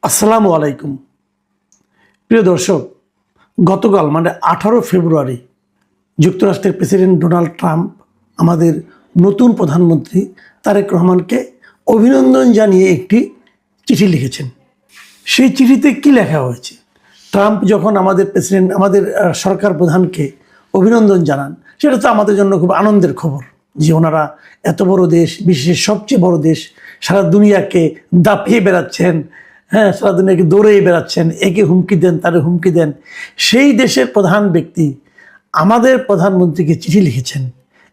আসসালামু আলাইকুম। প্রিয় দর্শক, গতকাল 18 ফেব্রুয়ারি যুক্তরাষ্ট্রের প্রেসিডেন্ট ডোনাল্ড ট্রাম্প আমাদের নতুন প্রধানমন্ত্রী তারেক রহমানকে অভিনন্দন জানিয়ে একটি চিঠি লিখেছেন। সেই চিঠিতে কি লেখা হয়েছে? ট্রাম্প যখন আমাদের সরকার প্রধানকে অভিনন্দন জানান, সেটা তো আমাদের জন্য খুব আনন্দের খবর যে ওনারা এত বড় দেশ, বিশ্বের সবচেয়ে বড় দেশ, সারা দুনিয়াকে দাপিয়ে বেড়াচ্ছেন। হ্যাঁ, সারা দুনিয়াকে দৌড়ে বেড়াচ্ছেন, একে হুমকি দেন, তারে হুমকি দেন। সেই দেশের প্রধান ব্যক্তি আমাদের প্রধানমন্ত্রীকে চিঠি লিখেছেন।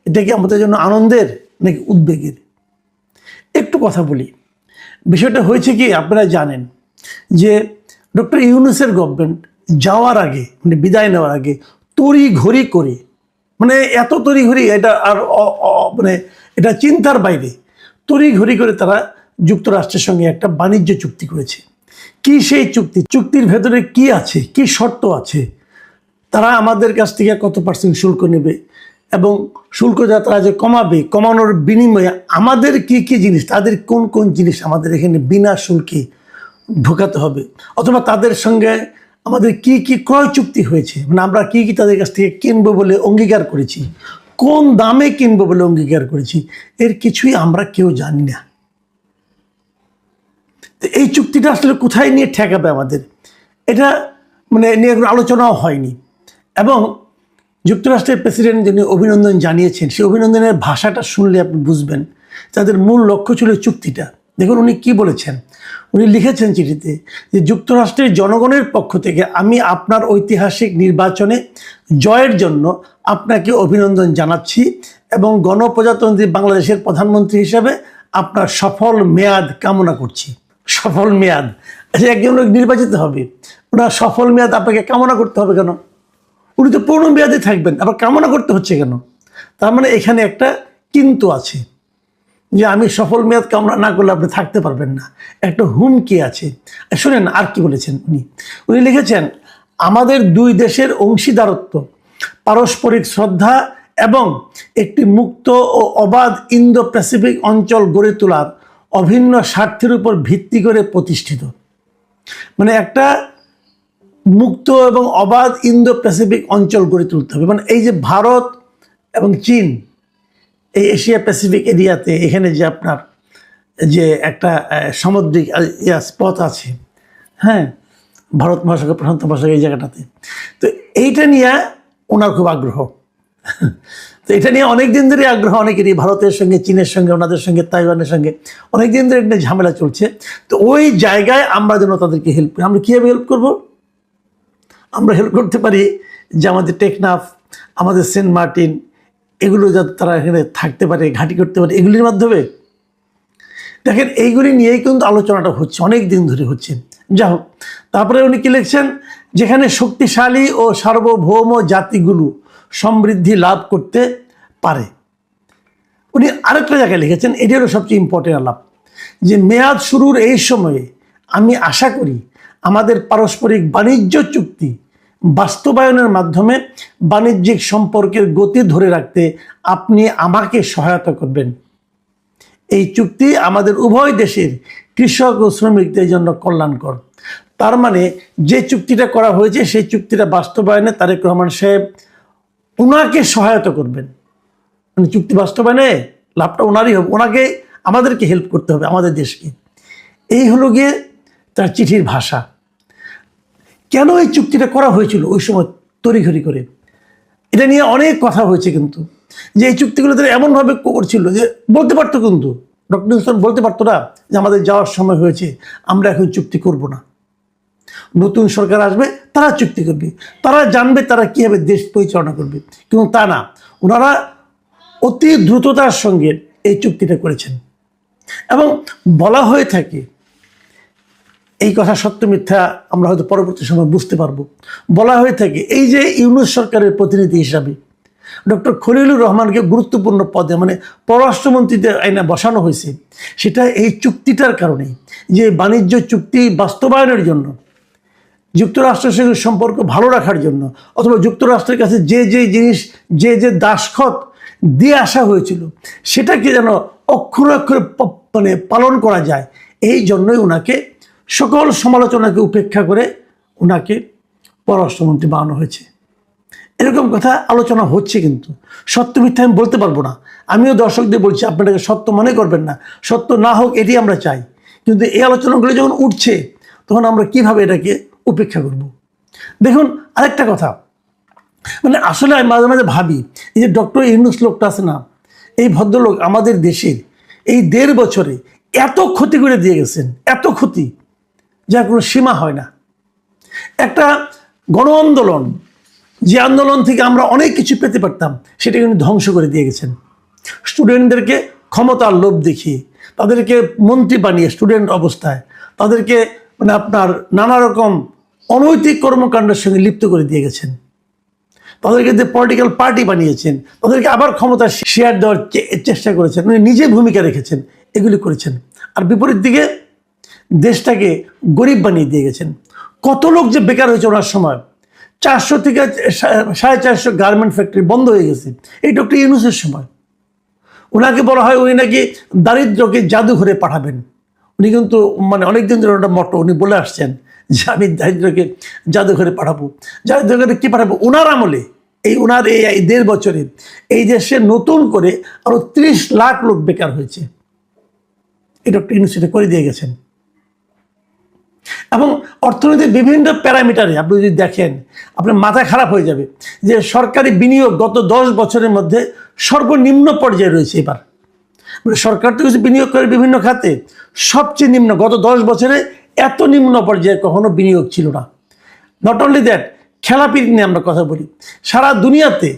এটা কি আমাদের জন্য আনন্দের নাকি উদ্বেগের? একটু কথা বলি। বিষয়টা হয়েছে কি, আপনারা জানেন যে ডক্টর ইউনূসের গভর্নমেন্ট যাওয়ার আগে, বিদায় নেওয়ার আগে তড়িঘড়ি করে, এত তড়িঘড়ি, এটা আর এটা চিন্তার বাইরে, তড়িঘড়ি করে তারা যুক্তরাষ্ট্রের সঙ্গে একটা বাণিজ্য চুক্তি করেছে। কি সেই চুক্তির ভেতরে কি আছে, কি শর্ত আছে, তারা আমাদের কাছ থেকে কত % শুল্ক নেবে এবং শুল্ক যা তারা যে কমাবে, কমানোর বিনিময়ে আমাদের কি কি জিনিস, তাদের কোন কোন জিনিস আমাদের এখানে বিনা শুল্কে ঢোকাতে হবে, অথবা তাদের সঙ্গে আমাদের কি কি ক্রয় চুক্তি হয়েছে, আমরা কি কি তাদের কাছ থেকে কিনবো বলে অঙ্গীকার করেছি, কোন দামে কিনবো বলে অঙ্গীকার করেছি, এর কিছুই আমরা কেউ জানি না। তো এই চুক্তিটা আসলে কোথায় নিয়ে ঠেকাবে আমাদের, এটা নিয়ে কোনো আলোচনাও হয়নি। এবং যুক্তরাষ্ট্রের প্রেসিডেন্ট যিনি অভিনন্দন জানিয়েছেন, সেই অভিনন্দনের ভাষাটা শুনলে আপনি বুঝবেন তাদের মূল লক্ষ্য ছিল চুক্তিটা। দেখুন উনি কি বলেছেন। উনি লিখেছেন চিঠিতে যে যুক্তরাষ্ট্রের জনগণের পক্ষ থেকে আমি আপনার ঐতিহাসিক নির্বাচনে জয়ের জন্য আপনাকে অভিনন্দন জানাচ্ছি এবং গণপ্রজাতন্ত্রী বাংলাদেশের প্রধানমন্ত্রী হিসেবে আপনার সফল মেয়াদ কামনা করছি। সফল মেয়াদ, আচ্ছা, একজন লোক নির্বাচিত হবে, ওনার সফল মেয়াদ আপনাকে কামনা করতে হবে কেন? উনি তো পূর্ণ মেয়াদে থাকবেন, আবার কামনা করতে হচ্ছে কেন? তার এখানে একটা কিন্তু আছে যে আমি সফল মেয়াদ কামনা না করলে আপনি থাকতে পারবেন না, একটা হুমকি আছে। শুনেন আর কি বলেছেন উনি লিখেছেন, আমাদের দুই দেশের অংশীদারত্ব, পারস্পরিক শ্রদ্ধা এবং একটি মুক্ত ও অবাধ ইন্দো প্যাসিফিক অঞ্চল গড়ে তোলার অভিন্ন স্বার্থের উপর ভিত্তি করে প্রতিষ্ঠিত। একটা মুক্ত এবং অবাধ ইন্দো প্যাসিফিক অঞ্চল গড়ে তুলতে হবে। এই যে ভারত এবং চীন, এই এশিয়া প্যাসিফিক এরিয়াতে, এখানে যে আপনার যে একটা সামুদ্রিক পথ আছে, হ্যাঁ, ভারত মহাসাগর, প্রশান্ত মহাসাগর, এই জায়গাটাতে, তো এইটা নিয়ে ওনার খুব আগ্রহ। তো এটা নিয়ে অনেক দিন ধরে আগ্রহ অনেকেরই, ভারতের সঙ্গে, চীনের সঙ্গে, ওনাদের সঙ্গে, তাইওয়ানের সঙ্গে অনেক দিন ধরে একটা ঝামেলা চলছে। তো ওই জায়গায় আমরা যেন তাদেরকে হেল্প করি। আমরা কীভাবে হেল্প করব? আমরা হেল্প করতে পারি যে আমাদের টেকনাফ, আমাদের সেন্ট মার্টিন, এগুলো যাতে তারা এখানে থাকতে পারে, ঘাঁটি করতে পারে, এগুলির মাধ্যমে। দেখেন, এইগুলি নিয়েই কিন্তু আলোচনাটা হচ্ছে, অনেক দিন ধরে হচ্ছে। যা হোক, তারপরে উনি কি লিখছেন, যেখানে শক্তিশালী ও সার্বভৌম জাতিগুলো সমৃদ্ধি লাভ করতে পারে। উনি আরেকটা জায়গায় লিখেছেন, এটি হলো সবচেয়ে ইম্পর্টেন্ট আলাপ, যে মেয়াদ শুরুর এই সময়ে আমি আশা করি আমাদের পারস্পরিক বাণিজ্য চুক্তি বাস্তবায়নের মাধ্যমে বাণিজ্যিক সম্পর্কের গতি ধরে রাখতে আপনি আমাকে সহায়তা করবেন। এই চুক্তি আমাদের উভয় দেশের কৃষক ও শ্রমিকদের জন্য কল্যাণকর। তার যে চুক্তিটা করা হয়েছে, সেই চুক্তিটা বাস্তবায়নে তারেক রহমান সাহেব ওনাকে সহায়তা করবেন। চুক্তি বাস্তবায়নে লাভটা ওনারই হবে, ওনাকে, আমাদেরকে হেল্প করতে হবে, আমাদের দেশকে। এই হলো গিয়ে তার চিঠির ভাষা। কেন এই চুক্তিটা করা হয়েছিল ওই সময় তড়িঘড়ি করে, এটা নিয়ে অনেক কথা হয়েছে। কিন্তু যে এই চুক্তিগুলো তারা এমনভাবে করছিল যে বলতে পারতো, কিন্তু ডক্টর ইউনূস বলতে পারতো না যে আমাদের যাওয়ার সময় হয়েছে, আমরা এখন চুক্তি করব না, নতুন সরকার আসবে, তারা চুক্তি করবে, তারা জানবে তারা কীভাবে দেশ পরিচালনা করবে। কিন্তু তা না, ওনারা অতি দ্রুততার সঙ্গে এই চুক্তিটা করেছেন। এবং বলা হয়ে থাকে, এই কথা সত্য মিথ্যা আমরা হয়তো পরবর্তী সময় বুঝতে পারবো, বলা হয়ে থাকে এই যে ইউনূস সরকারের প্রতিনিধি হিসাবে ডক্টর খলিলুর রহমানকে গুরুত্বপূর্ণ পদে, পররাষ্ট্রমন্ত্রীদের আইনে বসানো হয়েছে, সেটা এই চুক্তিটার কারণেই। যে বাণিজ্য চুক্তি বাস্তবায়নের জন্য, যুক্তরাষ্ট্রের সঙ্গে সম্পর্ক ভালো রাখার জন্য, অথবা যুক্তরাষ্ট্রের কাছে যে যে জিনিস, যে যে দাসখত দিয়ে আসা হয়েছিল, সেটাকে যেন অক্ষরে অক্ষরে পালন করা যায়, এই জন্যই ওনাকে সকল সমালোচনাকে উপেক্ষা করে ওনাকে পররাষ্ট্রমন্ত্রী বানানো হয়েছে। এরকম কথা আলোচনা হচ্ছে, কিন্তু সত্য মিথ্যা আমি বলতে পারবো না। আমিও দর্শকদের বলছি, আপনাদেরকে সত্য মনে করবেন না, সত্য না হোক এটি আমরা চাই, কিন্তু এই আলোচনাগুলো যখন উঠছে তখন আমরা কিভাবে এটাকে উপেক্ষা করব। দেখুন আরেকটা কথা, মানে আসলে আমি মাঝে মাঝে ভাবি, এই যে ডক্টর ইউনূস লোকটা আছে না, এই ভদ্রলোক আমাদের দেশের এই 1.5 বছরে এত ক্ষতি করে দিয়ে গেছেন, এত ক্ষতি যার কোনো সীমা হয় না। একটা গণ আন্দোলন, যে আন্দোলন থেকে আমরা অনেক কিছু পেতে পারতাম, সেটা কিন্তু ধ্বংস করে দিয়ে গেছেন। স্টুডেন্টদেরকে ক্ষমতার লোভ দেখিয়ে, তাদেরকে মন্ত্রী বানিয়ে স্টুডেন্ট অবস্থায় তাদেরকে মানে আপনার নানা রকম অনৈতিক কর্মকাণ্ডের সঙ্গে লিপ্ত করে দিয়ে গেছেন। তাদেরকে যে পলিটিক্যাল পার্টি বানিয়েছেন, তাদেরকে আবার ক্ষমতা শেয়ার দেওয়ার চেষ্টা করেছেন, উনি নিজে ভূমিকা রেখেছেন, এগুলি করেছেন। আর বিপরীত দিকে দেশটাকে গরিব বানিয়ে দিয়ে গেছেন। কত লোক যে বেকার হয়েছে ওনার সময়, 400 থেকে 450 গার্মেন্ট ফ্যাক্টরি বন্ধ হয়ে গেছে এই ডক্টর ইউনূসের সময়। ওনাকে বলা হয় উনি নাকি দারিদ্রকে জাদুঘরে পাঠাবেন। উনি কিন্তু মানে অনেকদিন ধরে ওটা মটো উনি বলে আসছেন যে আমি দারিদ্রকে জাদুঘরে পাঠাবো। জাদুঘরে কী পাঠাবো? ওনার আমলে, এই ওনার এই 1.5 বছরে এই দেশে নতুন করে আরও 30 লাখ লোক বেকার হয়েছে। এই ডক্টর ইউনূস এটা করে দিয়ে গেছেন। এবং অর্থনীতির বিভিন্ন প্যারামিটারে আপনি যদি দেখেন, আপনার মাথা খারাপ হয়ে যাবে যে সরকারি বিনিয়োগ গত 10 বছরের মধ্যে সর্বনিম্ন পর্যায়ে রয়েছে। এবার মানে সরকার তো কিছু বিনিয়োগ করে বিভিন্ন খাতে, সবচেয়ে নিম্ন, গত 10 বছরে এত নিম্ন পর্যায়ে কখনো বিনিয়োগ ছিল না। নট অনলি দ্যাট, খেলাপিরি নিয়ে আমরা কথা বলি, সারা দুনিয়াতে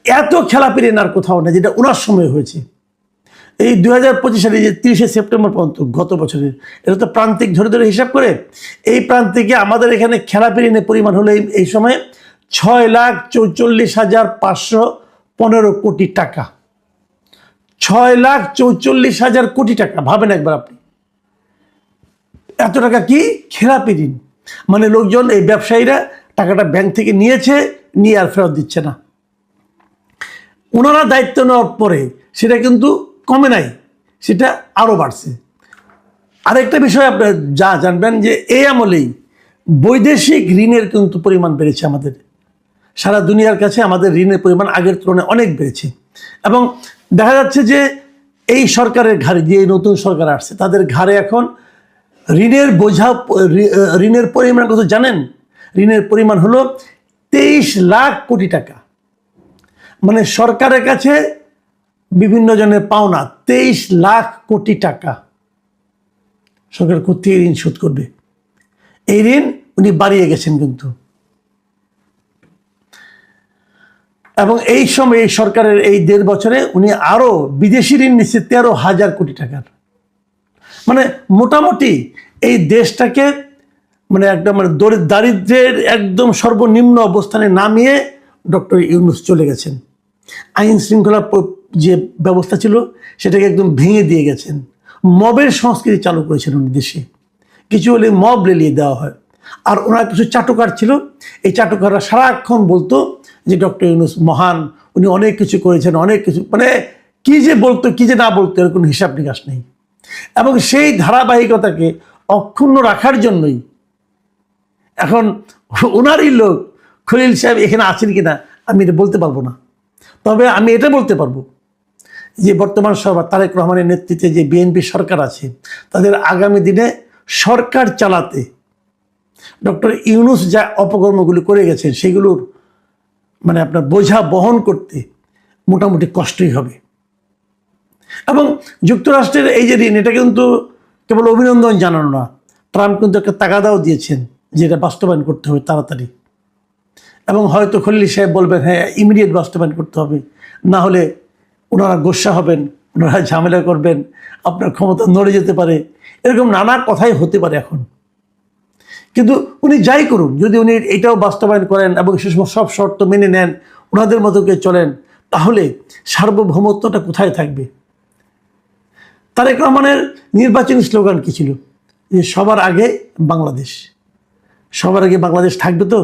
এত খেলাপিরি আর কোথাও নেই যেটা ওনার সময় হয়েছে। এই 2025 সালে যে 30শে সেপ্টেম্বর পর্যন্ত গত বছরের, এটা তো প্রান্তিক ধরে ধরে হিসাব করে, এই প্রান্তিকে আমাদের এখানে খেলাপিরিনের পরিমাণ হলো এই সময়ে 6,44,515 কোটি টাকা। 6,44,000 কোটি টাকা, ভাবেন একবার আপনি। এত টাকা কি খেলাপি ঋণ, মানে লোকজন, এই ব্যবসায়ীরা টাকাটা ব্যাংক থেকে নিয়েছে, নিয়ে আর ফেরত দিচ্ছে না। ওনারা দায়িত্ব নেওয়ার পরে সেটা কিন্তু কমে নাই, সেটা আরও বাড়ছে। আরেকটা বিষয় আপনারা যা জানবেন যে এই আমলেই বৈদেশিক ঋণের কিন্তু পরিমাণ বেড়েছে আমাদের। সারা দুনিয়ার কাছে আমাদের ঋণের পরিমাণ আগের তুলনায় অনেক বেড়েছে। এবং দেখা যাচ্ছে যে এই সরকারের ঘাড়ে, যে নতুন সরকার আসছে, তাদের ঘাড়ে এখন ঋণের বোঝা, ঋণের পরিমাণ কত জানেন? ঋণের পরিমাণ হলো 23 লাখ কোটি টাকা। মানে সরকারের কাছে বিভিন্ন জনের পাওনা 23 লাখ কোটি টাকা। সরকার কোথায় ঋণ শোধ করবে? এই ঋণ উনি বাড়িয়ে গেছেন কিন্তু। এবং এই সময় এই সরকারের এই 1.5 বছরে উনি আরো বিদেশি ঋণ নিচ্ছে 13,000 কোটি টাকার। মানে মোটামুটি এই দেশটাকে মানে একদম মানে দারিদ্র্যের একদম সর্বনিম্ন অবস্থানে নামিয়ে ডক্টর ইউনূস চলে গেছেন। আইন শৃঙ্খলা যে ব্যবস্থা ছিল সেটাকে একদম ভেঙে দিয়ে গেছেন। মবের সংস্কৃতি চালু করেছেন উনি দেশে। কিছু হলে মব লেলিয়ে দেওয়া হয়। আর ওনার কিছু চাটুকার ছিল, এই চাটুকাররা সারাক্ষণ বলতো যে ডক্টর ইউনূস মহান, উনি অনেক কিছু করেছেন, অনেক কিছু, মানে কি যে বলতো কি যে না বলতো এর কোনো হিসাব নিকাশ নেই। এবং সেই ধারাবাহিকতাকে অক্ষুণ্ণ রাখার জন্যই এখন ওনারই লোক খলিল সাহেব এখানে আছেন কিনা আমি এটা বলতে পারবো না। তবে আমি এটা বলতে পারবো যে বর্তমান সরকার তারেক রহমানের নেতৃত্বে যে বিএনপি সরকার আছে, তাদের আগামী দিনে সরকার চালাতে ডক্টর ইউনূস যা অপকর্মগুলি করে গেছেন সেগুলোর মানে আপনার বোঝা বহন করতে মোটামুটি কষ্টই হবে। এবং যুক্তরাষ্ট্রের এই যে ঋণ, এটা কিন্তু কেবল অভিনন্দন জানানো না, ট্রাম্প কিন্তু একটা তাগাদাও দিয়েছেন যে এটা বাস্তবায়ন করতে হবে তাড়াতাড়ি। এবং হয়তো খলিল সাহেব বলবেন হ্যাঁ ইমিডিয়েট বাস্তবায়ন করতে হবে, না হলে ওনারা গোস্বা হবেন, ওনারা ঝামেলা করবেন, আপনার ক্ষমতা নড়ে যেতে পারে, এরকম নানা কথাই হতে পারে এখন। কিন্তু উনি যাই করুন, যদি উনি এটাও বাস্তবায়ন করেন এবং সে সব শর্ত মেনে নেন, ওনাদের মতো করে চলেন, তাহলে সার্বভৌমত্বটা কোথায় থাকবে? তারেক রহমানের নির্বাচনী স্লোগান কী ছিল? যে সবার আগে বাংলাদেশ। সবার আগে বাংলাদেশ থাকবে তো?